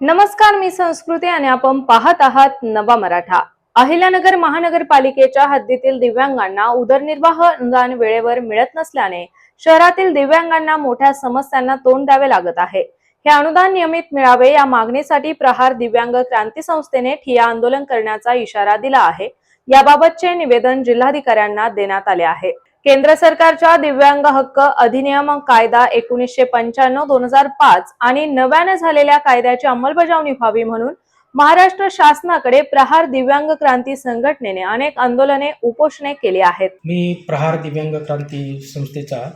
नमस्कार, मी संस्कृती आणि आपण पाहत आहात नवा मराठा। अहिल्यानगर महानगरपालिकेच्या हद्दीतील दिव्यांगांना उदरनिर्वाह अनुदान वेळेवर मिळत नसल्याने शहरातील दिव्यांगांना मोठ्या समस्यांना तोंड द्यावे लागत आहे। हे अनुदान नियमित मिळावे या मागणीसाठी प्रहार दिव्यांग क्रांती संस्थेने ठिय्या आंदोलन करण्याचा इशारा दिला आहे। याबाबतचे निवेदन जिल्हाधिकाऱ्यांना देण्यात आले आहे। केंद्र सरकारच्या दिव्यांग हक्क अधिनियम कायदा 1995-2005 आणि नव्याने झालेल्या कायद्याची अंमलबजावणी व्हावी म्हणून महाराष्ट्र शासनाकडे प्रहार दिव्यांग क्रांती संघटनेने अनेक आंदोलने उपोषणे केली आहेत। मी प्रहार दिव्यांग क्रांती संस्थेचा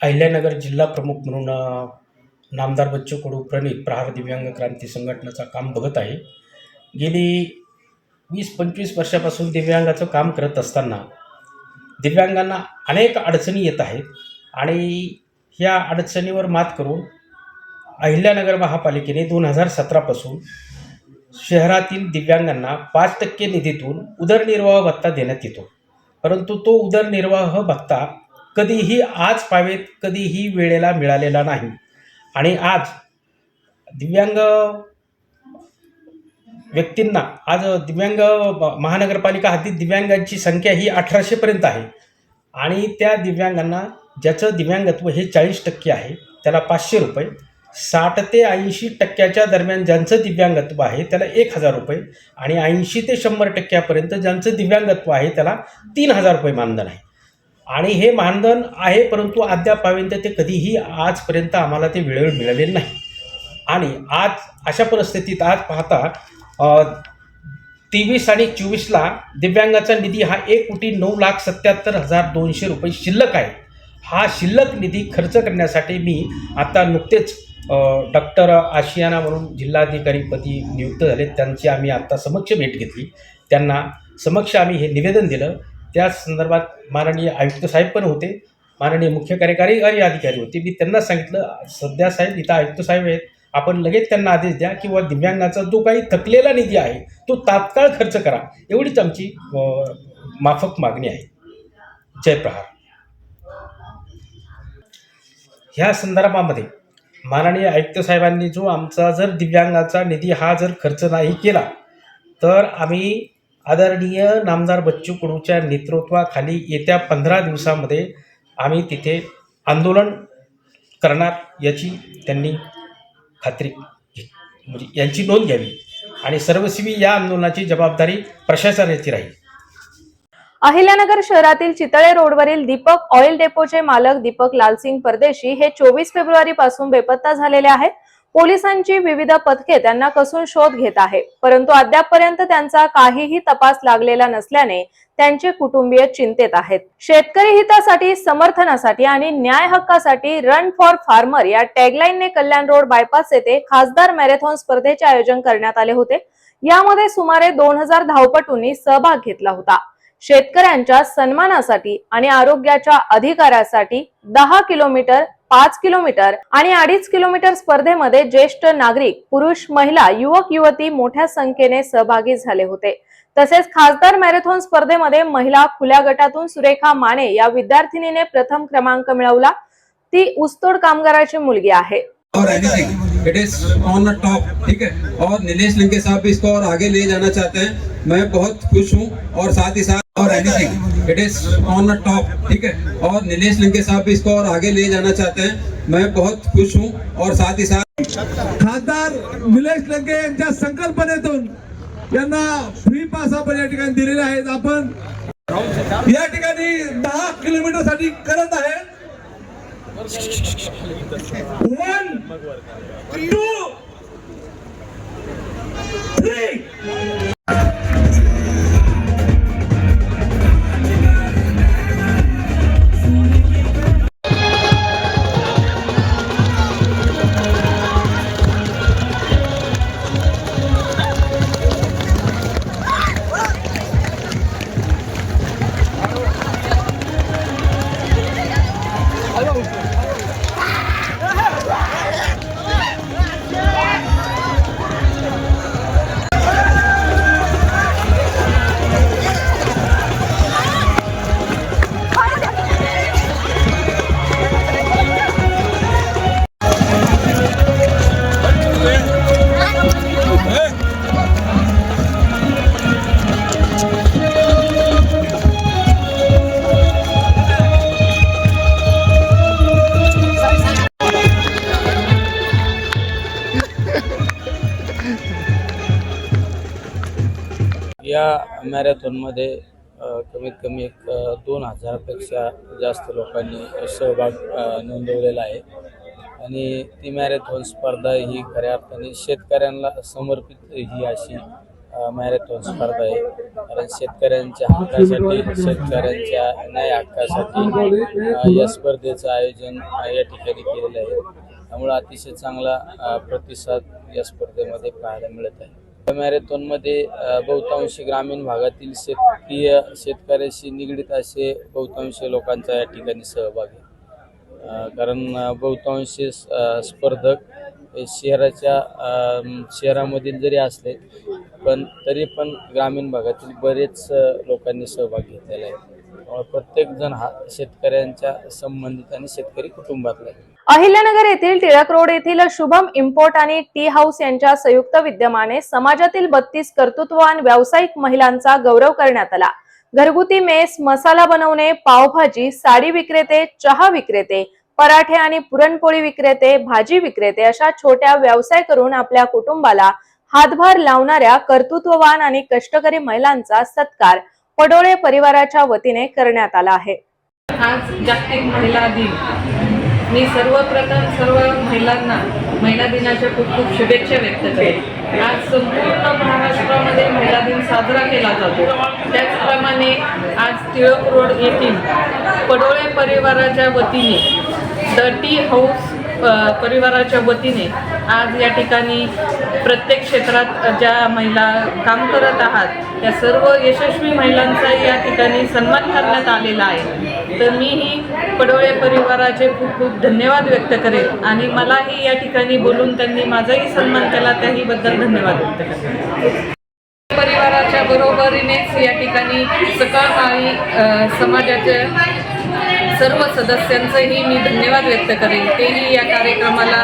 अहिल्यानगर जिल्हा प्रमुख म्हणून नामदार बच्चू कडू प्रणित प्रहार दिव्यांग क्रांती संघटनेचं काम बघत आहे। गेली 20-25 वर्षापासून दिव्यांगाचं काम करत असताना दिव्यांगांना अनेक अडचणी येत आहेत आणि ह्या अडचणीवर मात करून अहिल्यानगर महापालिकेने 2017 पासून शहरातील दिव्यांगांना 5% निधीतून उदरनिर्वाह भत्ता देण्यात येतो। परंतु तो उदरनिर्वाह भत्ता कधीही आज पावेत कधीही वेळेला मिळालेला नाही आणि आज दिव्यांग व्यक्तींना आज दिव्यांग महानगरपालिका हद्दीत दिव्यांगांची संख्या ही 1800 पर्यंत आहे आणि त्या दिव्यांगांना ज्याचं दिव्यांगत्व हे 40% आहे त्याला 500 रुपये, 60 ते 80% दरम्यान ज्यांचं दिव्यांगत्व आहे त्याला 1000 रुपये आणि 80 ते 100% ज्यांचं दिव्यांगत्व आहे त्याला 3000 रुपये मानधन आहे। आणि हे मानधन आहे परंतु अद्यापपर्यंत ते कधीही आजपर्यंत आम्हाला ते वेळेवर मिळालेलं नाही। आणि आज अशा परिस्थितीत आज पाहता 23 आणि 24ला दिव्यांगाचा निधी हा 1,09,77,200 रुपये शिल्लक आहे। हा शिल्लक निधी खर्च करण्यासाठी मी आता नुकतेच डॉक्टर आशियाना म्हणून जिल्हाधिकारीपदी नियुक्त झाले, त्यांची आम्ही आता समक्ष भेट घेतली। त्यांना समक्ष आम्ही हे निवेदन दिलं। त्या संदर्भात माननीय आयुक्त साहेब पण होते, माननीय मुख्य कार्यकारी अधिकारी होते। मी त्यांना सांगितलं सध्या साहेब इथं आयुक्त साहेब आहेत, आपण लगेच त्यांना आदेश द्या किंवा दिव्यांगाचा जो काही थकलेला निधी आहे तो तात्काळ खर्च करा, एवढीच आमची माफक मागणी आहे। जय प्रहार। ह्या संदर्भामध्ये माननीय आयुक्त साहेबांनी जो आमचा जर दिव्यांगाचा निधी हा जर खर्च नाही केला तर आम्ही आदरणीय नामदार बच्चू कडूच्या नेतृत्वाखाली येत्या 15 दिवसामध्ये आम्ही तिथे आंदोलन करणार याची त्यांनी खात्री म्हणजे यांची नोंद घ्यावी आणि सर्वस्वी या आंदोलनाची जबाबदारी प्रशासनाची राहील। अहिल्यानगर शहरातील चितळे रोडवरील दीपक ऑइल डेपोचे मालक दीपक लालसिंग परदेशी हे 24 फेब्रुवारी पासून बेपत्ता झालेले आहेत। पोलिसांची विविध पथके त्यांना कसून शोध घेत आहे, परंतु अद्यापपर्यंत त्यांचा काहीही तपास लागलेला नसल्याने त्यांचे कुटुंबीय चिंतेत आहेत। शेतकरी हितासाठी, समर्थनासाठी आणि न्याय हक्कासाठी रन फॉर फार्मर या टॅगलाईनने कल्याण रोड बायपास येथे खासदार मॅरेथॉन स्पर्धेचे आयोजन करण्यात आले होते। यामध्ये सुमारे 2000 धावपटूंनी सहभाग घेतला होता। शेतकऱ्यांच्या सन्मानासाठी आणि आरोग्याच्या अधिकारासाठी 10 किलोमीटर, 5 किलोमीटर आणि 2.5 किलोमीटर स्पर्धेमध्ये ज्येष्ठ नागरिक, पुरुष, महिला, युवक युवती मोठ्या संख्येने सहभागी झाले होते। तसेच खासदार मॅरेथॉन स्पर्धेमध्ये महिला खुल्या गटातून सुरेखा माने या विद्यार्थिनीने प्रथम क्रमांक मिळवला। ती ऊसतोड कामगाराची मुलगी आहे। और anything it is on the top, ठीक है। और नीलेश लंके साहब भी इसको और आगे ले जाना चाहते हैं, मैं बहुत खुश हूँ। और साथ ही साथ और anything it is on the top, ठीक है। और नीलेश लंके साहब भी इसको और आगे ले जाना चाहते हैं, मैं बहुत खुश हूँ। और साथ ही साथ खासदार निलेश लंके यांच्या संकल्पनेतून यांना फ्री पास आपण या ठिकाणी दिलेले आहेत। आपण या ठिकाणी 10 किलोमीटर साठी करत आहे। 1 2 3 या मॅरेथॉनमध्ये कमीत कमी एक 2,000पेक्षा जास्त लोकांनी सहभाग नोंदवलेला आहे आणि ती मॅरेथॉन स्पर्धा ही खऱ्या अर्थाने शेतकऱ्यांना समर्पित ही अशी मॅरेथॉन स्पर्धा आहे. कारण शेतकऱ्यांच्या हक्कासाठी, शेतकऱ्यांच्या न्याय हक्कासाठी या स्पर्धेचं आयोजन या ठिकाणी केलेलं आहे. त्यामुळे अतिशय चांगला प्रतिसाद या स्पर्धेमध्ये पाहायला मिळत आहे. या मॅरेथॉनमध्ये बहुतांशी ग्रामीण भागातील शेतकऱ्याशी निगडीत असे बहुतांशी लोकांचा या ठिकाणी सहभाग आहे. कारण बहुतांशी स्पर्धक हे शहरामधील जरी असले पण तरी पण ग्रामीण भागातील बरेच लोकांनी सहभाग घेतलेला आहे. प्रत्येक जण हा शेतकऱ्यांच्या संबंधित आणि शेतकरी कुटुंबातला आहे. अहिल्यानगर येथील टिळक रोड येथील शुभम इम्पोर्ट आणि टी हाऊस यांच्या संयुक्त विद्यमाने समाजातील 32 कर्तृत्ववान व्यावसायिक महिलांचा गौरव करण्यात आला. घरगुती मेस, मसाला बनवणे, पावभाजी, साडी विक्रेते, चहा विक्रेते, पराठे आणि पुरणपोळी विक्रेते, भाजी विक्रेते अशा छोट्या व्यवसाय करून आपल्या कुटुंबाला हातभार लावणाऱ्या कर्तृत्ववान आणि कष्टकरी महिलांचा सत्कार पडोळे परिवाराच्या वतीने करण्यात आला आहे. आज जागतिक महिला दिन. मी सर्वप्रथम सर्व महिलांना महिला दिनाच्या खूप खूप शुभेच्छा व्यक्त करते. आज संपूर्ण महाराष्ट्रामध्ये महिला दिन साजरा केला जातो. त्याचप्रमाणे आज टिळक रोड येथील पडोळे परिवाराच्या वतीने द टी हाऊस परिवाराच्या वतीने आज या ठिकाणी प्रत्येक क्षेत्रात ज्या महिला काम करत आहात त्या सर्व यशस्वी महिलांचा या ठिकाणी सन्मान करण्यात आलेला आहे. तर मीही पडोळे परिवाराचे खूप खूप धन्यवाद व्यक्त करेन आणि मलाही या ठिकाणी बोलून त्यांनी माझाही सन्मान केला त्याहीबद्दल धन्यवाद व्यक्त करेन. परिवाराच्या बरोबरीनेच या ठिकाणी सकाळी समाजाच्या सर्व सदस्यांचंही मी धन्यवाद व्यक्त करेन. तेही या कार्यक्रमाला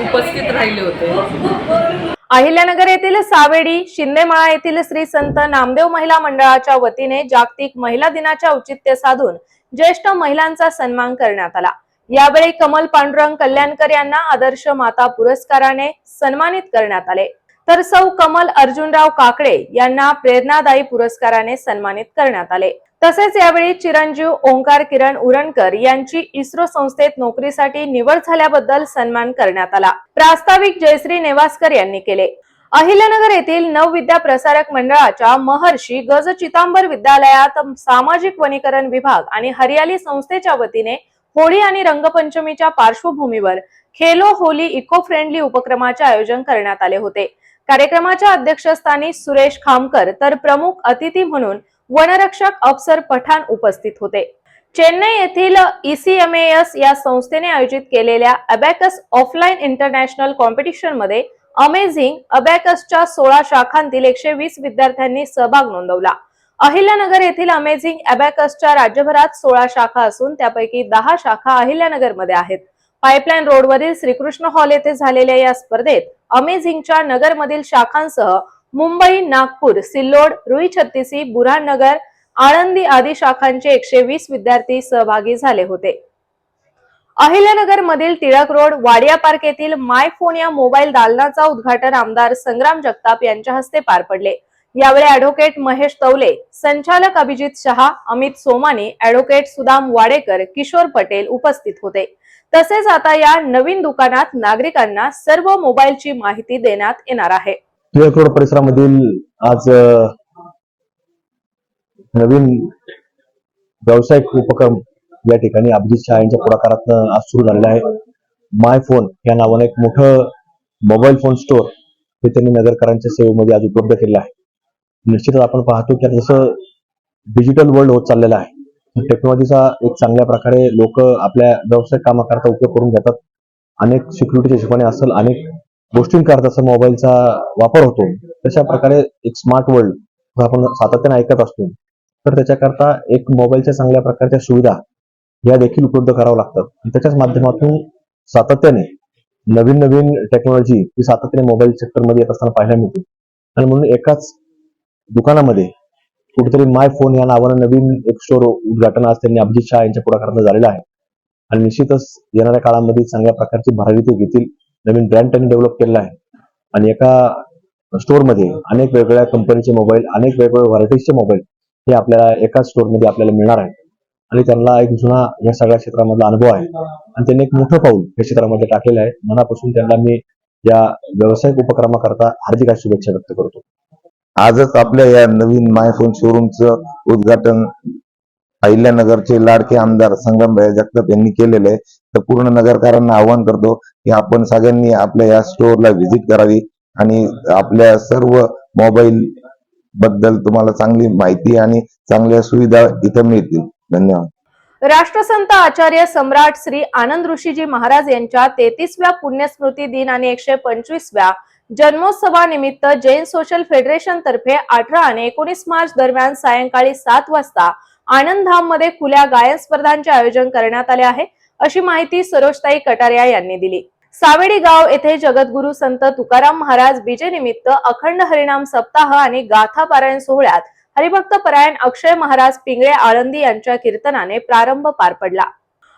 उपस्थित राहिले होते. अहिल्यानगर येथील सावेडी शिंदेमळा येथील श्री संत नामदेव महिला मंडळाच्या वतीने जागतिक महिला दिनाचे औचित्य साधून ज्येष्ठ महिलांचा सन्मान करण्यात आला. यावेळी कमल पांडुरंग कल्याणकर यांना आदर्श माता पुरस्काराने सन्मानित करण्यात आले, तर सौ कमल अर्जुनराव काकडे यांना प्रेरणादायी पुरस्काराने सन्मानित करण्यात आले. तसेच यावेळी चिरंजीव ओंकार किरण उरणकर यांची इस्रो संस्थेत नोकरीसाठी निवड झाल्याबद्दल सन्मान करण्यात आला. प्रास्ताविक जयश्री नेवासकर यांनी केले. अहिल्यानगर येथील नवविद्या प्रसारक मंडळाच्या महर्षी गज चितांबर विद्यालयात सामाजिक वनीकरण विभाग आणि हरियाली संस्थेच्या वतीने होळी आणि रंगपंचमीच्या पार्श्वभूमीवर खेलो होली इको फ्रेंडली उपक्रमाचे आयोजन करण्यात आले होते. कार्यक्रमाच्या अध्यक्षस्थानी सुरेश खामकर तर प्रमुख अतिथी म्हणून वनरक्षक अफसर पठाण उपस्थित होते. चेन्नई येथील ECMAS या संस्थेने आयोजित केलेल्या अबॅकस ऑफलाईन इंटरनॅशनल कॉम्पिटिशन मध्ये अमेझिंग अबॅकसच्या 16 शाखांतील 120 विद्यार्थ्यांनी सहभाग नोंदवला. अहिल्यानगर येथील अमेझिंग अबॅकसच्या राज्यभरात 16 शाखा असून त्यापैकी 10 शाखा अहिल्यानगर मध्ये आहेत. पाईपलाईन रोडवरील श्रीकृष्ण हॉल येथे झालेल्या या स्पर्धेत अमेझिंगच्या नगरमधील शाखांसह मुंबई, नागपूर, सिल्लोड, रुई छत्तीसी, बुरहाननगर, आळंदी आदी शाखांचे 120 विद्यार्थी सहभागी झाले होते. अहिल्यानगर मधील टिळक रोड वाडिया पार्क येथील माय फोन या मोबाईल दालनाचा उद्घाटन आमदार संग्राम जगताप यांच्या हस्ते पार पडले. यावेळी ॲडव्होकेट महेश तवले, संचालक अभिजित शहा, अमित सोमानी, ॲडव्होकेट सुदाम वाडेकर, किशोर पटेल उपस्थित होते. तसेच आता या नवीन दुकानात नागरिकांना सर्व मोबाईलची माहिती देण्यात येणार आहे. टिळक रोड परिसरामधील आज नवीन व्यावसायिक उपक्रम या ठिकाणी अभिजित शहा यांच्या पुढाकारात आज सुरू झालेला आहे. माय फोन या नावाने एक मोठं मोबाईल फोन स्टोअर हे त्यांनी नगरकरांच्या सेवेमध्ये आज उपलब्ध केलेलं आहे. निश्चितच आपण पाहतो की जसं डिजिटल वर्ल्ड होत चाललेलं आहे, टेक्नॉलॉजीचा एक चांगल्या प्रकारे लोक आपल्या व्यावसायिक कामाकरता उपयोग करून घेतात. अनेक सिक्युरिटीच्या हिशोबाने असेल, अनेक गोष्टींकरता जसं मोबाईलचा वापर होतो तशा प्रकारे एक स्मार्ट वर्ल्ड आपण सातत्याने ऐकत असतो. तर त्याच्याकरता एक मोबाईलच्या चांगल्या प्रकारच्या सुविधा या देखील उपलब्ध कराव्या लागतात. त्याच्याच माध्यमातून सातत्याने नवीन नवीन टेक्नॉलॉजी ही सातत्याने मोबाईल सेक्टरमध्ये येत असताना पाहायला मिळते. आणि म्हणून एकाच दुकानामध्ये कुठेतरी माय फोन या नावानं नवीन एक स्टोर उद्घाटन आज त्यांनी अभिजित शहा यांच्या पुढाकारानं झालेलं आहे. आणि निश्चितच येणाऱ्या काळामध्ये चांगल्या प्रकारची भरारी ते घेतील. नवीन ब्रँड त्यांनी डेव्हलप केलेला आहे आणि एका स्टोअरमध्ये अनेक वेगवेगळ्या कंपनीचे मोबाईल, अनेक वेगवेगळ्या व्हरायटीजचे मोबाईल हे आपल्याला एकाच स्टोअरमध्ये आपल्याला मिळणार आहे. आणि त्यांना एक जुना या सगळ्या क्षेत्रामधला अनुभव आहे आणि त्यांनी एक मोठं पाऊल या क्षेत्रामध्ये टाकलेलं आहे. मनापासून त्यांना मी या व्यावसायिक उपक्रमाकरता हार्दिक शुभेच्छा व्यक्त करतो. आजच आपल्या या नवीन मायफोन शोरूमचं उद्घाटन अहिल्यानगरचे लाडके आमदार संग्रामभाई जगताप यांनी केलेलं आहे. तर पूर्ण नगरकरांना आवाहन करतो की आपण सगळ्यांनी आपल्या या स्टोअरला व्हिजिट करावी आणि आपल्या सर्व मोबाईल बद्दल तुम्हाला चांगली माहिती आणि चांगल्या सुविधा इथं मिळतील. धन्यवाद. राष्ट्रसंत आचार्य सम्राट श्री आनंद ऋषीजी महाराज यांच्या 33व्या पुण्यस्मृती दिन आणि 125व्या जन्मोत्सवानिमित्त जैन सोशल फेडरेशन तर्फे 18 आणि 19 मार्च दरम्यान सायंकाळी 7 वाजता आनंदधाम मध्ये खुल्या गायन स्पर्धांचे आयोजन करण्यात आले आहे, अशी माहिती सरोजताई कटारिया यांनी दिली. सावेडी गाव येथे जगद्गुरु संत तुकाराम महाराज बीजेनिमित्त अखंड हरिनाम सप्ताह आणि गाथा पारायण सोहळ्यात हरिभक्त परायण अक्षय महाराज पिंगळे आळंदी यांच्या कीर्तनाने प्रारंभ पार पडला.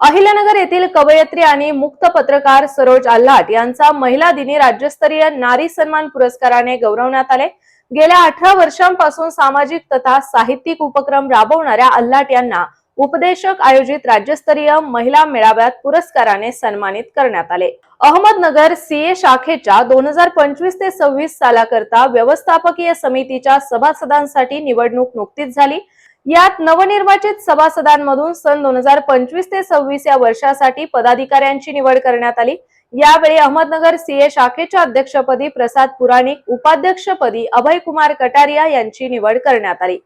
अहिल्यानगर येथील कवयित्री आणि मुक्त पत्रकार सरोज आल्हाट यांचा महिला दिनी राज्यस्तरीय नारी सन्मान पुरस्काराने गौरवण्यात आले. गेल्या 18 वर्षांपासून सामाजिक तथा साहित्यिक उपक्रम राबवणाऱ्या आल्हाट यांना उपदेशक आयोजित राज्यस्तरीय महिला मेळाव्यात पुरस्काराने सन्मानित करण्यात आले. अहमदनगर सीए शाखेच्या 2025 ते 26 सालाकरता व्यवस्थापकीय समितीच्या सभासदांसाठी निवडणूक नुकतीच झाली. यात नवनिर्वाचित सभासदांमधून सन 2025 ते 26 या वर्षासाठी पदाधिकाऱ्यांची निवड करण्यात आली. यावेळी अहमदनगर सीए शाखेच्या अध्यक्षपदी प्रसाद पुराणिक, उपाध्यक्षपदी अभय कुमार कटारिया यांची निवड करण्यात आली.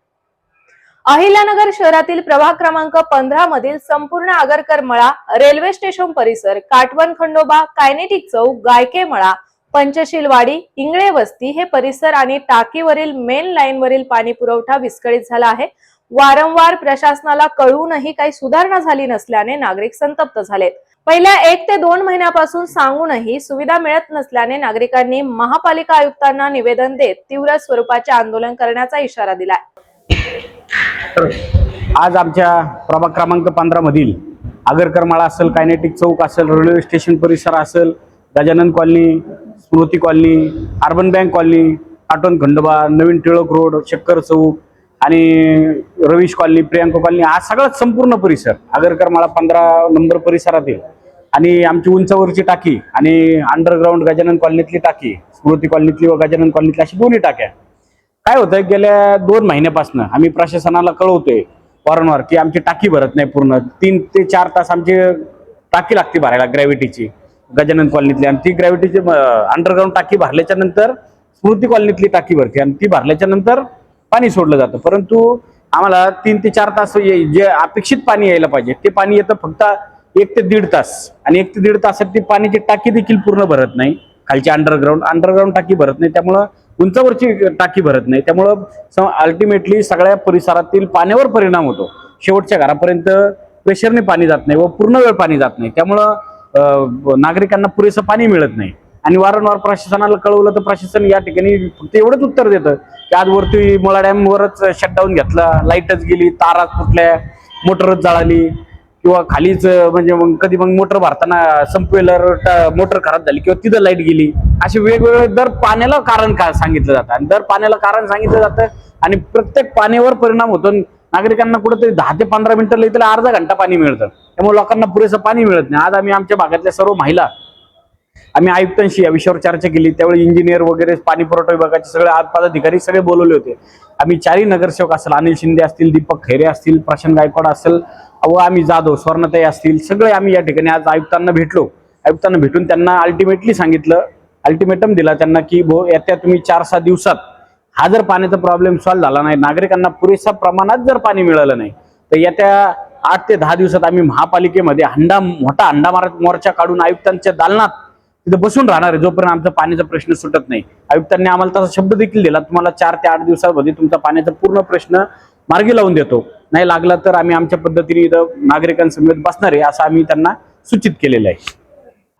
अहिल्यानगर शहरातील प्रभाग क्रमांक 15 मधील संपूर्ण आगरकर मळा, रेल्वे स्टेशन परिसर, काटवण खंडोबा, कायनेटिक चौक, गायके मळा, पंचशीलवाडी, इंगळे वस्ती हे परिसर आणि टाकीवरील मेन लाईन वरील पाणी पुरवठा विस्कळीत झाला आहे. वारंवार प्रशासनाला कळूनही काही सुधारणा झाली नसल्याने नागरिक संतप्त झालेत. पहिल्या 1 ते 2 महिन्यापासून सांगूनही सुविधा मिळत नसल्याने नागरिकांनी महापालिका आयुक्तांना निवेदन देत तीव्र स्वरूपाचे आंदोलन करण्याचा इशारा दिलाय. आज आमच्या प्रभाग क्रमांक 15 मधील आगरकर माळा असेल, कायनेटिक चौक असेल, रेल्वे स्टेशन परिसर असेल, Gajanan colony, Smruti colony, urban bank colony, Katwan Khandoba, नवीन टिळक रोड, शक्कर चौक आणि रवीश कॉलनी, प्रियांका कॉलनी, हा सगळा संपूर्ण परिसर आगरकर माळा 15 नंबर परिसरातील आणि आमची उंचावरची टाकी आणि अंडरग्राऊंड गजानन कॉलनीतली टाकी, स्मृती कॉलनीतली व गजानन कॉलनीतली अशी दोन्ही टाक्या. काय होतंय, गेल्या 2 महिन्यापासून आम्ही प्रशासनाला कळवतोय वारंवार की आमची टाकी भरत नाही. पूर्ण 3 ते 4 तास आमची टाकी लागते भरायला ग्रॅव्हिटीची गजानन कॉलनीतली, आणि ती ग्रॅव्हिटीची अंडरग्राऊंड टाकी भरल्याच्या नंतर स्मृती कॉलनीतली टाकी भरते आणि ती भरल्याच्या नंतर पाणी सोडलं जातं. परंतु आम्हाला 3 ते 4 तास जे अपेक्षित पाणी यायला पाहिजे ते पाणी येतं फक्त 1 ते 1.5 तास, आणि 1 ते 1.5 तासात ती पाण्याची टाकी देखील पूर्ण भरत नाही. खालची अंडरग्राऊंड टाकी भरत नाही, त्यामुळं उंचावरची टाकी भरत नाही. त्यामुळं अल्टिमेटली सगळ्या परिसरातील पाण्यावर परिणाम होतो. शेवटच्या घरापर्यंत प्रेशरने पाणी जात नाही व पूर्ण वेळ पाणी जात नाही. त्यामुळं नागरिकांना पुरेसं पाणी मिळत नाही. आणि वारंवार प्रशासनाला कळवलं तर प्रशासन या ठिकाणी फक्त एवढंच उत्तर देतं की आज वरती मुळा डॅमवरच शटडाऊन घेतला, लाईटच गेली, तारा तुटल्या, मोटरच जळाली, किंवा खालीच म्हणजे मग कधी मग मोटर भरताना संपवेलर मोटर खराब झाली किंवा तिथं लाईट गेली. असे वेगवेगळे दर पाण्याला कारण सांगितलं जातं आणि दर पाण्याला कारण सांगितलं जातं आणि प्रत्येक पाण्यावर परिणाम होतो. नागरिकांना कुठेतरी 10 ते 15 मिनिटं लई त्याला अर्धा घंटा पाणी मिळतं, त्यामुळे लोकांना पुरेसं पाणी मिळत नाही. आज आम्ही आमच्या भागातल्या सर्व महिला आम्ही आयुक्तांशी या विषयावर चर्चा केली. त्यावेळी इंजिनियर वगैरे, पाणी पुरवठा विभागाचे सगळे पदाधिकारी सगळे बोलवले होते. आम्ही 4ही नगरसेवक असेल, अनिल शिंदे असतील, दीपक खैरे असतील, प्रशांत गायकवाड असेल व आम्ही जाधव, स्वर्णताई असतील, सगळे आम्ही या ठिकाणी आज आयुक्तांना भेटलो. आयुक्तांना भेटून त्यांना अल्टिमेटली सांगितलं, अल्टिमेटम दिला त्यांना की येत्या तुम्ही 4-6 दिवसात हा जर पाण्याचा प्रॉब्लेम सॉल्व्ह झाला नाही, नागरिकांना पुरेशा प्रमाणात जर पाणी मिळालं नाही, तर येत्या 8 ते 10 दिवसात आम्ही महापालिकेमध्ये मोठा हंडा मोर्चा काढून आयुक्तांच्या दालनात तिथे बसून राहणार आहे जोपर्यंत आमचा पाण्याचा प्रश्न सुटत नाही. आयुक्तांनी आम्हाला तसा शब्द देखील दिला, तुम्हाला 4 ते 8 दिवसामध्ये तुमचा पाण्याचा पूर्ण प्रश्न मार्गी लावून देतो, नाही लागला तर आम्ही आमच्या पद्धतीने इथं नागरिकांसमवेत बसणार आहे असं आम्ही त्यांना सूचित केलेलं आहे.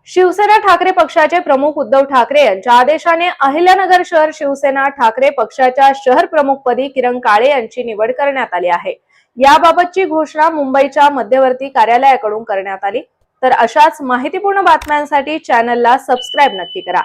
शिवसेना ठाकरे पक्षाचे प्रमुख उद्धव ठाकरे यांच्या आदेशाने अहिल्यानगर शहर शिवसेना ठाकरे पक्षाच्या शहर प्रमुखपदी किरण काळे यांची निवड करण्यात आली आहे. याबाबतची घोषणा मुंबईच्या मध्यवर्ती कार्यालयाकडून करण्यात आली. तर अशाच माहितीपूर्ण बातम्यांसाठी चॅनलला सबस्क्राईब नक्की करा.